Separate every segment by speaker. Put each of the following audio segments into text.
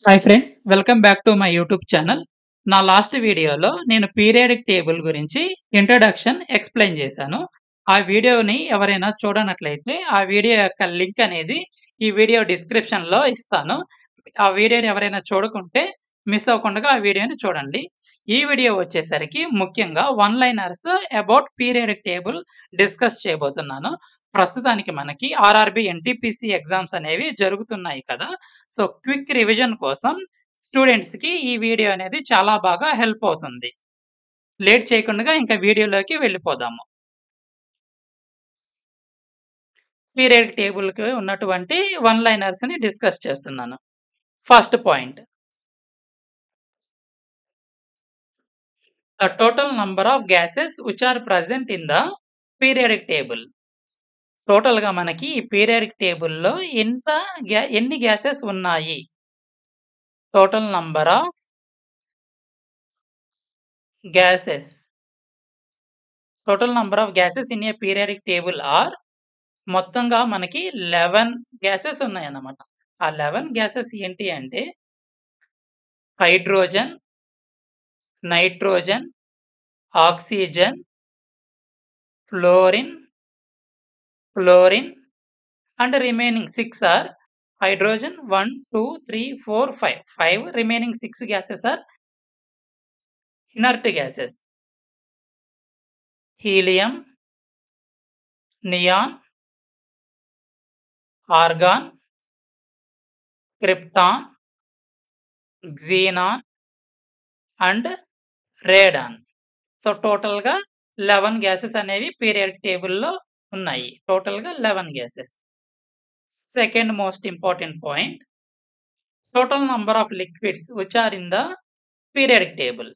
Speaker 1: Hi friends, welcome back to my YouTube channel. నా last వీడియోలో నేను పీరియాడిక్ టేబుల్ గురించి ఇంట్రడక్షన్ ఎక్స్ప్లెయిన్ చేశాను. ఆ వీడియోని ఎవరైనా చూడనట్లయితే ఆ వీడియో యొక్క లింక్ అనేది ఈ వీడియో డిస్క్రిప్షన్‌లో ఇస్తాను. ఆ వీడియోని ఎవరైనా చూడకుంటే మిస్ అవ్వకుండా ఆ వీడియోని చూడండి. ఈ వీడియో వచ్చేసరికి ముఖ్యంగా one liners about periodic table discuss చేయబోతున్నాను. ప్రస్తుతానికి మనకి ఆర్ఆర్‌బీ, ఎన్‌టీపీసీ ఎగ్జామ్స్ అనేవి జరుగుతున్నాయి కదా! సో, క్విక్ రివిజన్ కోసం స్టూడెంట్స్‌కి ఈ వీడియో అనేది చాలా బాగా హెల్ప్ అవుతుంది. లేట్ చేయకుండా ఇంకా వీడియోలోకి వెళ్ళిపోదాము. పీరియాడిక్ టేబుల్‌కి ఉన్నటువంటి వన్ లైనర్స్‌ని డిస్కస్ చేస్తున్నాను. First point. The total number of gases which are present in the periodic table. టోటల్‌గా మనకి ఈ పీరియాడిక్ టేబుల్‌లో ఎన్ని గ్యాసెస్ ఉన్నాయి? Total number of gases. Total number of gases in a periodic table are మొత్తంగా మనకి 11 గ్యాసెస్ ఉన్నాయన్నమాట. ఆ 11 గ్యాసెస్ ఏంటి అంటే hydrogen, nitrogen, oxygen, fluorine, chlorine and remaining 6 are hydrogen 1, 2, 3, 4, 5. 5 remaining 6 gases are inert gases. Helium, neon, argon, krypton, xenon and radon. So టోటల్‌గా 11 gases అనేవి periodic టేబుల్‌లో ఉన్నాయి. టోటల్‌గా 11 gases. Second most important point. Total number of liquids which are in the periodic table.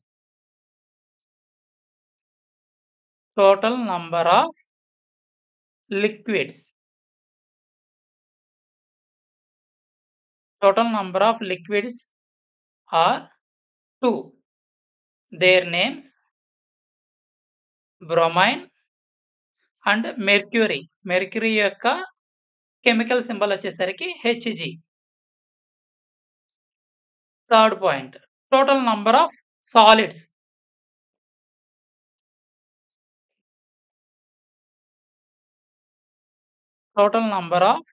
Speaker 1: Total number of liquids. Total number of liquids are 2. Their names bromine and mercury. Mercury యొక్క chemical symbol వచ్చేసరికి Hg. Third point. Total number of solids. Total number of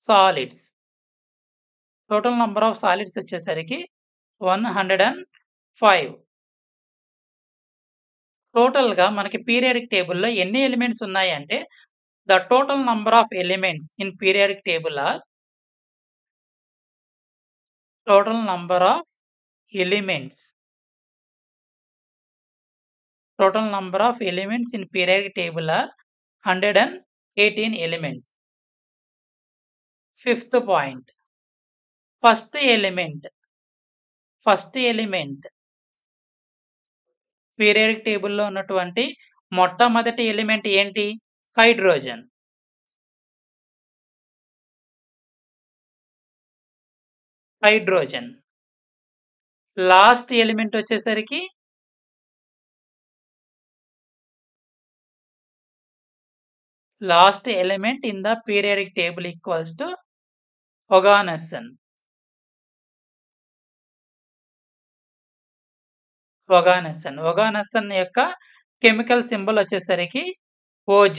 Speaker 1: solids. Total number of solids వచ్చేసరికి 105. టోటల్‌గా మనకి periodic టేబుల్‌లో ఎన్ని elements ఉన్నాయంటే the total number of elements in periodic table are total number of elements. Total number of elements in periodic table are 118 elements. Fifth point. First element. Periodic table లో ఉన్నటువంటి మొట్టమొదటి element ఏంటి? Hydrogen. Hydrogen. Last element వచ్చేసరికి last element in the periodic table equals to oganesson. Oganesson యొక్క chemical symbol వచ్చేసరికి OG.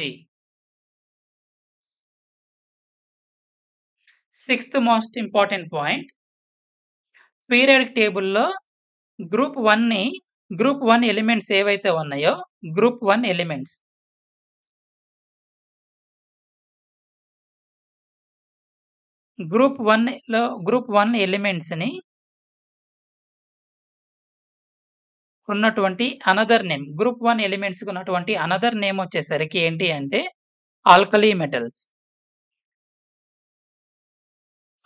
Speaker 1: Sixth most important point. Periodic టేబుల్‌లో group 1 elements ఏవైతే ఉన్నాయో గ్రూప్ 1 ఎలిమెంట్స్. గ్రూప్ 1 ఎలిమెంట్స్‌ని ఉన్నటువంటి అనదర్ నేమ్. గ్రూప్ 1 ఎలిమెంట్స్‌కి ఉన్నటువంటి another name వచ్చేసరికి ఏంటి అంటే alkali metals.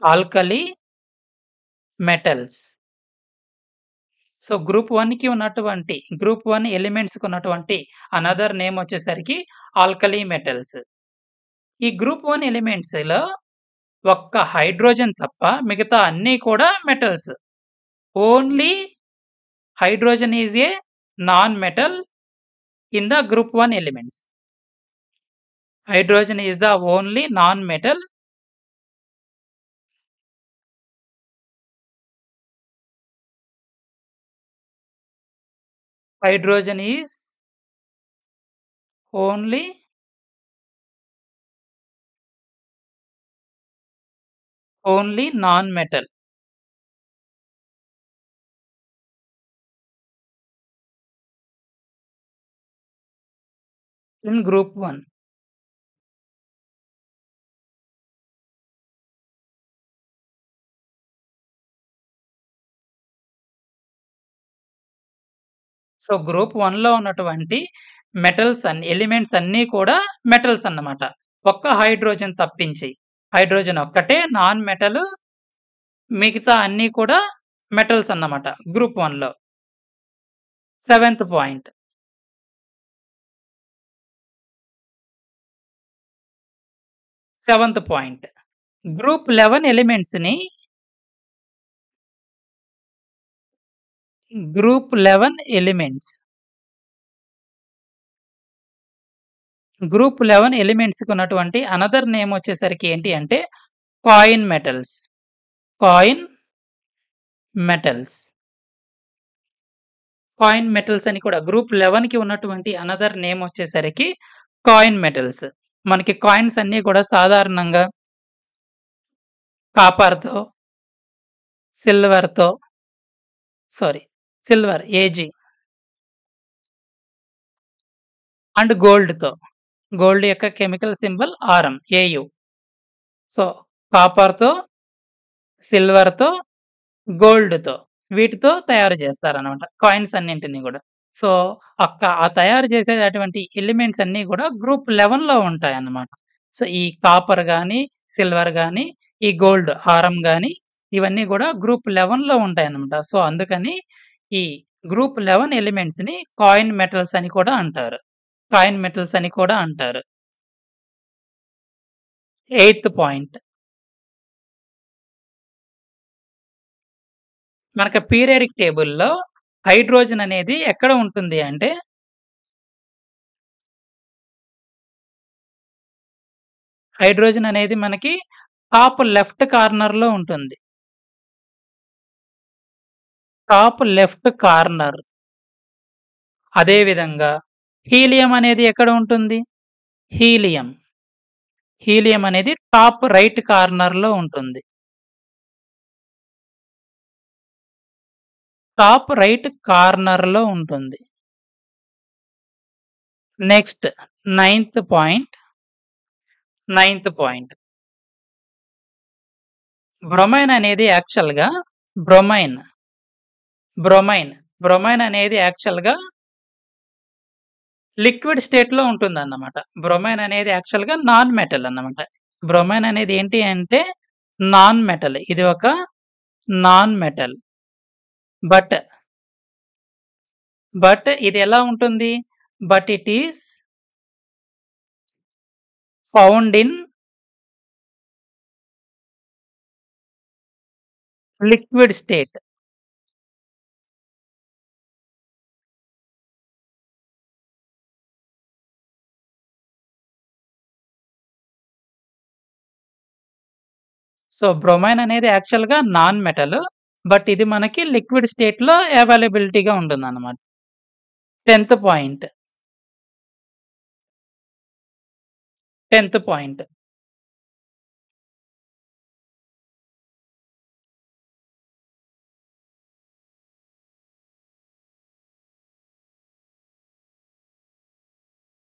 Speaker 1: Alkali metals. So group 1 ఎలిమెంట్స్‌కి ఉన్నటువంటి అనదర్ నేమ్ వచ్చేసరికి ఆల్కలీ మెటల్స్. ఈ గ్రూప్ 1 ఎలిమెంట్స్‌లో ఒక్క హైడ్రోజన్ తప్ప మిగతా అన్నీ కూడా metals. Only hydrogen is a non-metal in the group 1 elements. Hydrogen is the only non-metal hydrogen is only non-metal in group 1. So, group 1లో ఉన్నటువంటి ఎలిమెంట్స్ అన్నీ కూడా మెటల్స్ అన్నమాట. ఒక్క హైడ్రోజన్ తప్పించి. హైడ్రోజన్ ఒక్కటే నాన్ మెటల్. మిగతా అన్నీ కూడా మెటల్స్ అన్నమాట గ్రూప్ 1లో. Seventh point. Seventh point. Group 11 ఎలిమెంట్స్‌ని గ్రూప్ 11 ఎలిమెంట్స్ గ్రూప్ 11 ఎలిమెంట్స్‌కి ఉన్నటువంటి అనదర్ నేమ్ వచ్చేసరికి ఏంటి అంటే coin metals. Coin metals. Coin metals అని కూడా గ్రూప్ 11కి ఉన్నటువంటి అనదర్ నేమ్ వచ్చేసరికి కాయిన్ మెటల్స్. మనకి కాయిన్స్ అన్నీ కూడా సాధారణంగా కాపర్‌తో, సిల్వర్‌తో సిల్వర్ ఏజీ అండ్ గోల్డ్‌తో. గోల్డ్ యొక్క కెమికల్ సింబల్ ఆర్ఎం ఏయు. సో, కాపర్‌తో, సిల్వర్‌తో, గోల్డ్‌తో వీటితో తయారు చేస్తారనమాట కాయిన్స్ అన్నింటిని గూడా. సో, ఆ తయారు చేసేటటువంటి ఎలిమెంట్స్ అన్నీ గూడా గ్రూప్ 11లో ఉంటాయన్నమాట. సో, ఈ కాపర్ గాని, సిల్వర్ గాని, ఈ గోల్డ్ ఆరం గాని ఇవన్నీ గూడా గ్రూప్ 11లో ఉంటాయన్నమాట. సో, అందుకని ఈ గ్రూప్ 11 ఎలిమెంట్స్‌ని కాయిన్ మెటల్స్ అని కూడా అంటారు. కాయిన్ మెటల్స్ అని కూడా అంటారు. Eighth point. మనకు పీరియాడిక్ టేబుల్‌లో హైడ్రోజన్ అనేది ఎక్కడ ఉంటుంది అంటే హైడ్రోజన్ అనేది మనకి టాప్ లెఫ్ట్ కార్నర్‌లో ఉంటుంది. Top left corner. అదే విధంగా హీలియం అనేది ఎక్కడ ఉంటుంది? హీలియం. హీలియం అనేది టాప్ రైట్ కార్నర్‌లో ఉంటుంది. టాప్ రైట్ కార్నర్‌లో ఉంటుంది. Next ninth point. బ్రోమైన్ అనేది యాక్చువల్‌గా బ్రోమైన్. బ్రోమైన్ అనేది యాక్చువల్‌గా లిక్విడ్ స్టేట్‌లో ఉంటుందన్నమాట. బ్రోమైన్ అనేది యాక్చువల్‌గా నాన్ మెటల్ అన్నమాట. బ్రోమైన్ అనేది ఏంటి అంటే నాన్ మెటల్. ఇది ఒక నాన్ మెటల్. బట్ ఇది ఎలా ఉంటుంది? But it is found in liquid state. So, bromine అనేది యాక్చువల్‌గా నాన్ మెటల్. బట్ ఇది మనకి లిక్విడ్ స్టేట్‌లో అవైలబిలిటీగా ఉంటుందన్నమాట. 10థ్ పాయింట్. 10థ్ పాయింట్.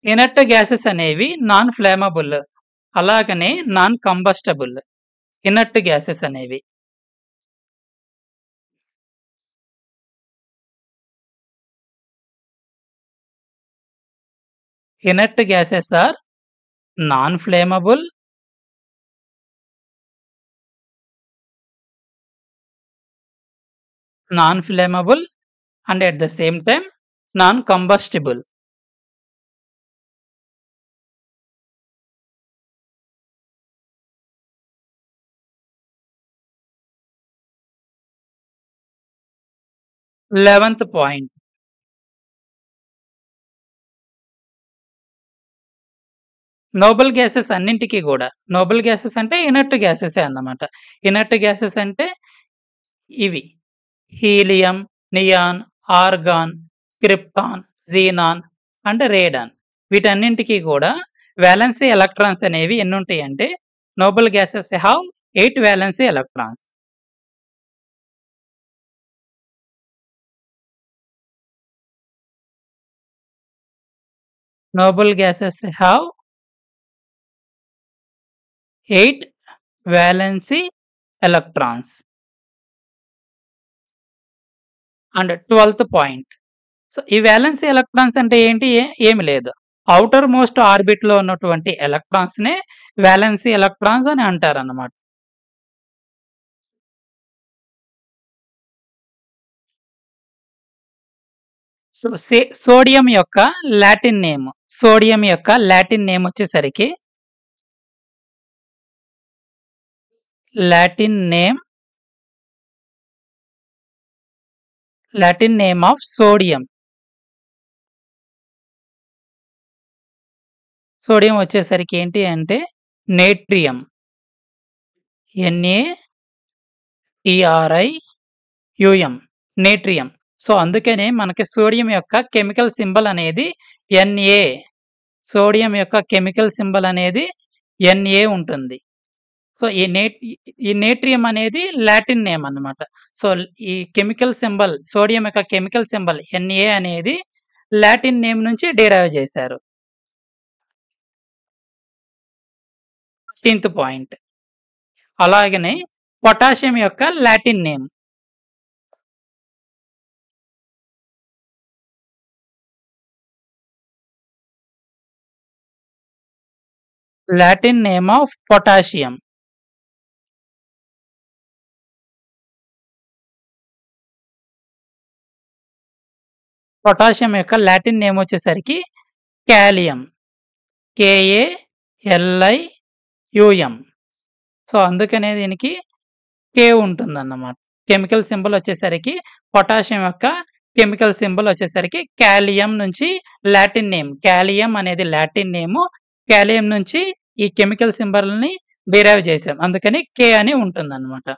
Speaker 1: ఇనర్ట్ గ్యాసెస్ అనేవి నాన్ ఫ్లేమబుల్. అలాగనే నాన్ కంబస్టబుల్. ఇనర్ట్ గ్యాసెస్ అనేవి. Inert gases are non flammable, and at the same time non combustible. Eleventh point. Noble gases అన్నింటికి గూడా నోబుల్ గ్యాసెస్ అంటే ఇనర్ట్ గ్యాసెసే అన్నమాట. ఇనర్ట్ గ్యాసెస్ అంటే ఇవి helium, neon, argon, krypton, xenon and radon. వీటన్నింటికి కూడా వాలెన్సీ ఎలక్ట్రాన్స్ అనేవి ఎన్నుంటాయంటే noble gases have 8 valency electrons. Noble gases have 8 valency electrons. And 12th point. So ఈ వాలెన్సీ ఎలక్ట్రాన్స్ అంటే ఏంటి? ఏమి లేదు. ఔటర్ మోస్ట్ ఆర్బిట్ లో ఉన్నటువంటి ఎలక్ట్రాన్స్ నే వాలెన్సీ ఎలక్ట్రాన్స్ అని అంటారన్నమాట. సో సోడియం యొక్క లాటిన్ నేమ్ వచ్చేసరికి లాటిన్ నేమ్ ఆఫ్ సోడియం వచ్చేసరికి ఏంటి అంటే నేట్రియం, NaTrium, నేట్రియం. సో అందుకనే మనకి సోడియం యొక్క కెమికల్ సింబల్ అనేది Na. సోడియం యొక్క కెమికల్ సింబల్ అనేది Na ఉంటుంది. సో ఈ నేట్రియం అనేది లాటిన్ నేమ్ అన్నమాట. సో ఈ కెమికల్ సింబల్, సోడియం యొక్క కెమికల్ సింబల్ Na అనేది లాటిన్ నేమ్ నుంచి డిరైవ్ చేశారు. 13th point. అలాగనే పొటాషియం యొక్క Latin name. Latin name of potassium. Potassium యొక్క లాటిన్ నేమ్ వచ్చేసరికి కాలియం, KALIUM. సో అందుకనే దీనికి కే ఉంటుందన్నమాట. కెమికల్ సింబల్ వచ్చేసరికి పొటాషియం యొక్క కెమికల్ సింబల్ వచ్చేసరికి కాలియం నుంచి లాటిన్ నేమ్. కాలియం అనేది లాటిన్ నేమ్. కాలియం నుంచి ఈ కెమికల్ సింబల్ ని డిరైవ్ చేసాం, అందుకని కే అని ఉంటుందన్నమాట.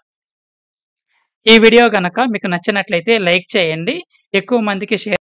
Speaker 1: ఈ వీడియో గనక మీకు నచ్చినట్లయితే లైక్ చేయండి, ఎక్కువ మందికి షేర్